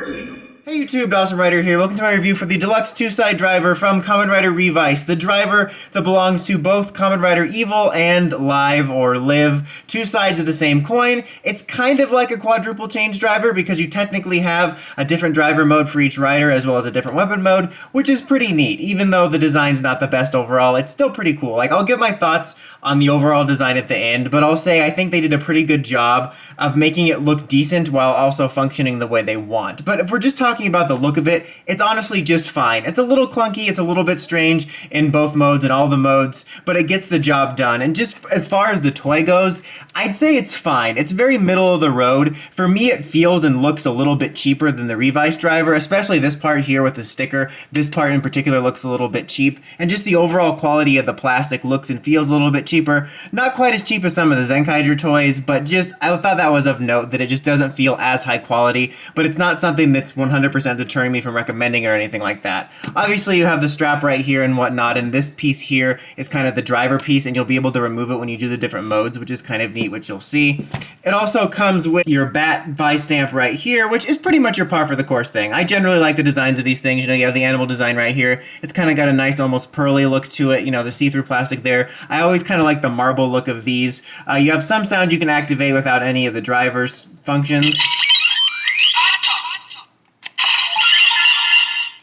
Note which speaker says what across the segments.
Speaker 1: Hey YouTube, Dawson Rider here. Welcome to my review for the Deluxe TwoSidriver from Kamen Rider Revice, the driver that belongs to both Kamen Rider Evil and Live or Live, two sides of the same coin. It's kind of like a quadruple change driver because you technically have a different driver mode for each rider as well as a different weapon mode, which is pretty neat. Even though the design's not the best overall, it's still pretty cool. Like, I'll give my thoughts on the overall design at the end, but I'll say I think they did a pretty good job of making it look decent while also functioning the way they want. But if we're just talking about the look of it, it's honestly just fine. It's a little clunky, it's a little bit strange in both modes and all the modes, but it gets the job done. And just as far as the toy goes, I'd say it's fine. It's very middle of the road. For me, it feels and looks a little bit cheaper than the Revice driver, especially this part here with the sticker. This part in particular looks a little bit cheap, and just the overall quality of the plastic looks and feels a little bit cheaper. Not quite as cheap as some of the Zenkaiger toys, but just, I thought that was of note that it just doesn't feel as high quality, but it's not something that's 100% deterring me from recommending it or anything like that. Obviously, you have the strap right here and whatnot, and this piece here is kind of the driver piece, and you'll be able to remove it when you do the different modes, which is kind of neat, which you'll see. It also comes with your bat vice stamp right here, which is pretty much your par for the course thing. I generally like the designs of these things. You know, you have the animal design right here. It's kind of got a nice, almost pearly look to it. You know, the see-through plastic there. I always kind of like the marble look of these. You have some sounds you can activate without any of the driver's functions.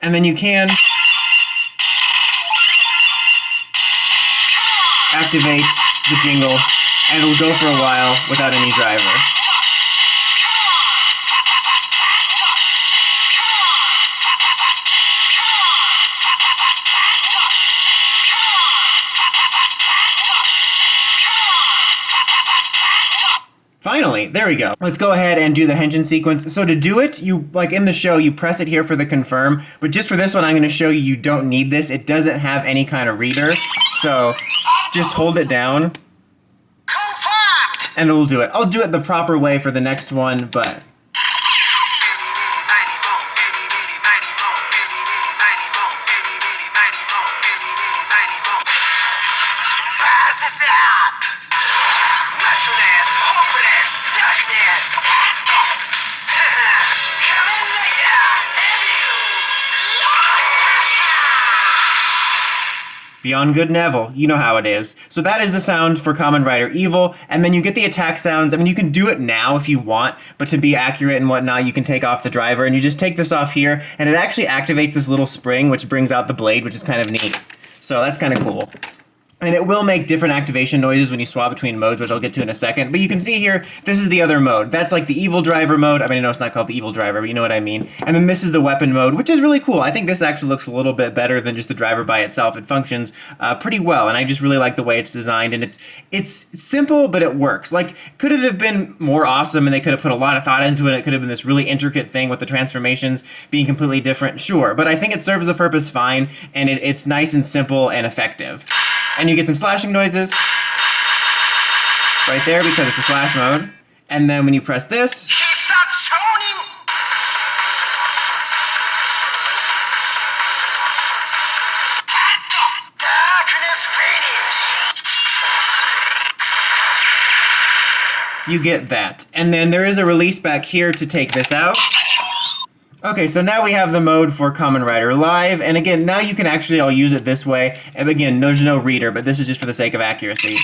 Speaker 1: And then you can activate the jingle, and it'll go for a while without any driver. Finally, there we go. Let's go ahead and do the henshin sequence. So to do it, you, like in the show, you press it here for the confirm, but just for this one, I'm going to show you don't need this. It doesn't have any kind of reader, so just hold it down, and it'll do it. I'll do it the proper way for the next one, but... Beyond good and evil, you know how it is. So that is the sound for Kamen Rider Evil, and then you get the attack sounds. I mean, you can do it now if you want, but to be accurate and whatnot, you can take off the driver, and you just take this off here, and it actually activates this little spring, which brings out the blade, which is kind of neat. So that's kind of cool. And it will make different activation noises when you swap between modes, which I'll get to in a second. But you can see here, this is the other mode. That's like the Evil driver mode. I mean, I know it's not called the Evil driver, but you know what I mean. And then this is the weapon mode, which is really cool. I think this actually looks a little bit better than just the driver by itself. It functions pretty well, and I just really like the way it's designed. And it's simple, but it works. Like, could it have been more awesome, and they could have put a lot of thought into it? It could have been this really intricate thing with the transformations being completely different. Sure, but I think it serves the purpose fine, and it's nice and simple and effective. And you get some slashing noises right there because it's a slash mode. And then when you press this, you get that. And then there is a release back here to take this out. Okay, so now we have the mode for Kamen Rider Live, and again, now you can actually all use it this way. And again, there's no reader, but this is just for the sake of accuracy.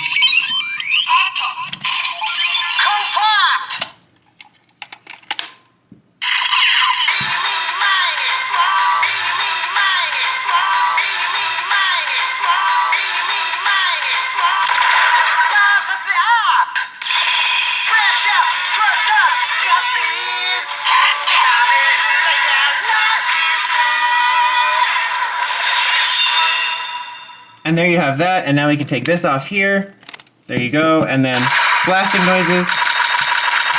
Speaker 1: And there you have that, and now we can take this off here. There you go, and then blasting noises.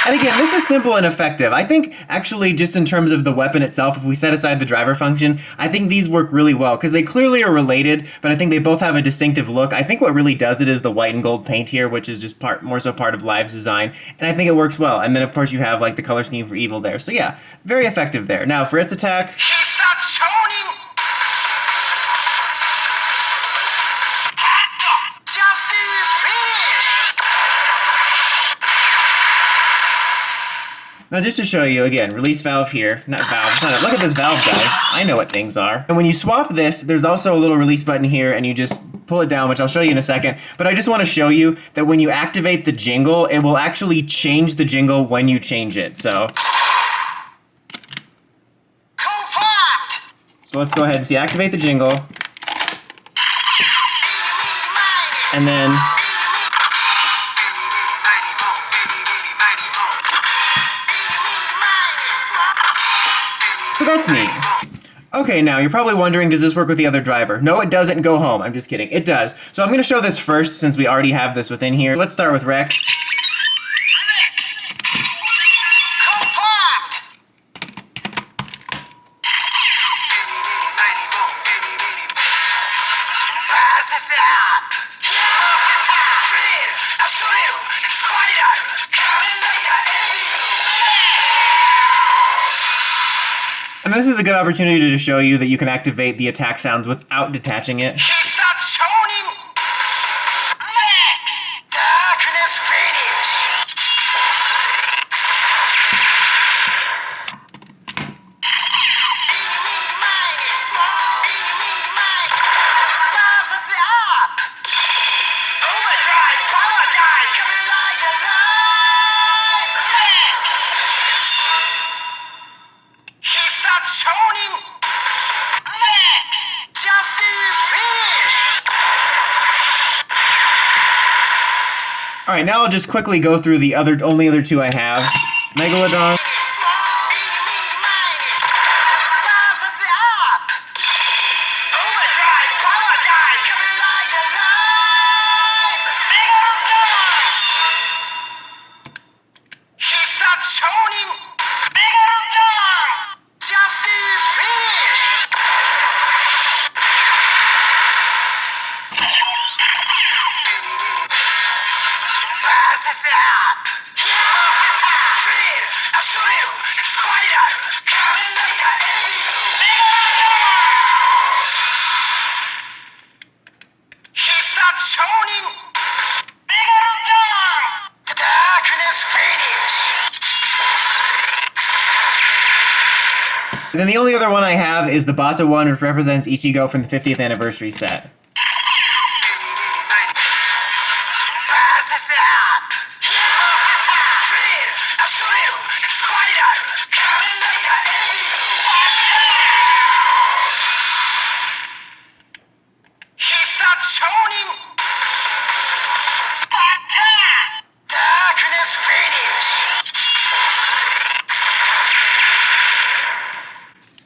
Speaker 1: And again, this is simple and effective. I think, actually, just in terms of the weapon itself, if we set aside the driver function, I think these work really well, because they clearly are related, but I think they both have a distinctive look. I think what really does it is the white and gold paint here, which is just more so part of Live's design, and I think it works well. And then, of course, you have, like, the color scheme for Evil there. So yeah, very effective there. Now, for its attack... Now just to show you, again, release valve here. Not valve, it's not a, look at this valve, guys. I know what things are. And when you swap this, there's also a little release button here, and you just pull it down, which I'll show you in a second. But I just want to show you that when you activate the jingle, it will actually change the jingle when you change it, so. So let's go ahead and see, activate the jingle. And then. So that's neat. Okay, now you're probably wondering, does this work with the other driver? No, it doesn't. Go home. I'm just kidding. It does. So I'm going to show this first since we already have this within here. Let's start with Rex. And this is a good opportunity to show you that you can activate the attack sounds without detaching it. Alright, now I'll just quickly go through the only other two I have. Megalodon. And then the only other one I have is the Bata one, which represents Ichigo from the 50th anniversary set.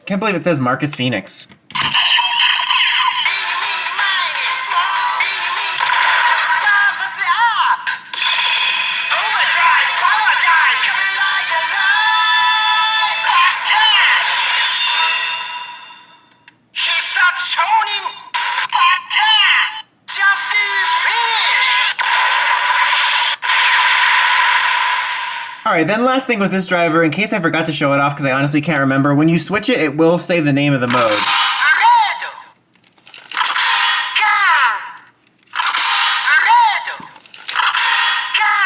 Speaker 1: Can't believe it says Marcus Phoenix. Alright, then last thing with this driver, in case I forgot to show it off because I honestly can't remember, when you switch it, it will say the name of the mode.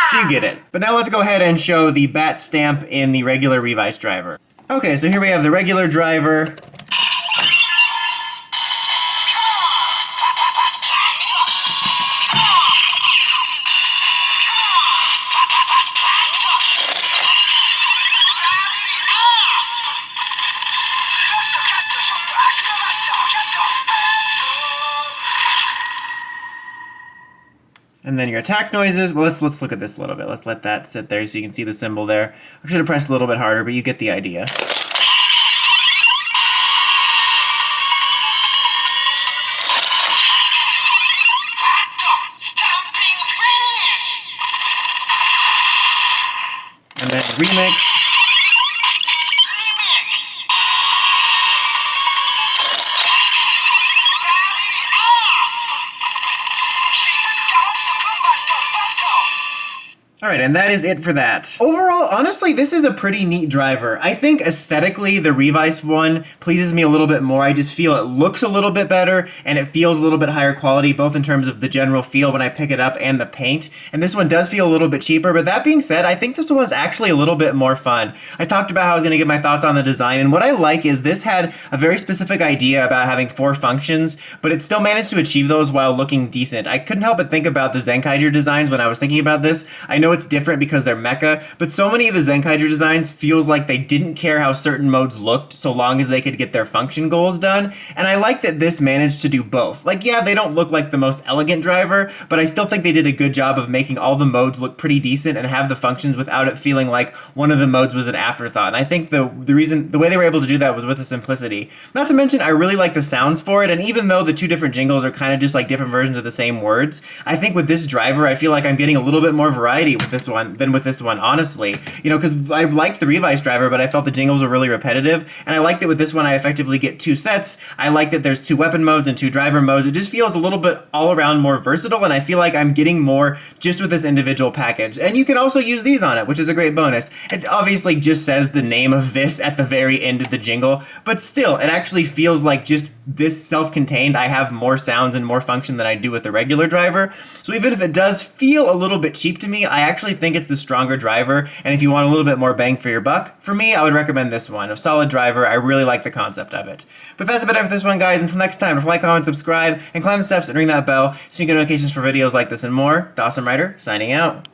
Speaker 1: So you get it. But now let's go ahead and show the bat stamp in the regular Revice driver. Okay, so here we have the regular driver. And then your attack noises. Well, let's look at this a little bit. Let's let that sit there so you can see the symbol there. I should have pressed a little bit harder, but you get the idea. And then remix. Alright, and that is it for that. Overall, honestly, this is a pretty neat driver. I think aesthetically, the Revice one pleases me a little bit more. I just feel it looks a little bit better, and it feels a little bit higher quality, both in terms of the general feel when I pick it up and the paint. And this one does feel a little bit cheaper, but that being said, I think this one's actually a little bit more fun. I talked about how I was going to give my thoughts on the design, and what I like is this had a very specific idea about having 4 functions, but it still managed to achieve those while looking decent. I couldn't help but think about the Zenkaiger designs when I was thinking about this. I know it's different because they're mecha, but so many of the Zenkaiger designs feels like they didn't care how certain modes looked so long as they could get their function goals done, and I like that this managed to do both. Like, yeah, they don't look like the most elegant driver, but I still think they did a good job of making all the modes look pretty decent and have the functions without it feeling like one of the modes was an afterthought. And I think the way they were able to do that was with the simplicity. Not to mention, I really like the sounds for it, and even though the 2 different jingles are kind of just like different versions of the same words, I think with this driver, I feel like I'm getting a little bit more variety with this one than with this one, honestly. You know, because I liked the Revice driver, but I felt the jingles were really repetitive, and I like that with this one I effectively get 2 sets. I like that there's 2 weapon modes and 2 driver modes. It just feels a little bit all around more versatile, and I feel like I'm getting more just with this individual package. And you can also use these on it, which is a great bonus. It obviously just says the name of this at the very end of the jingle, but still, it actually feels like just this self-contained, I have more sounds and more function than I do with the regular driver. So even if it does feel a little bit cheap to me, I actually think it's the stronger driver, and if you want a little bit more bang for your buck, for me, I would recommend this one. A solid driver, I really like the concept of it. But that's about it for this one, guys. Until next time, don't forget, like, comment, subscribe, and climb the steps and ring that bell so you get notifications for videos like this and more. Dawesome Rider, signing out.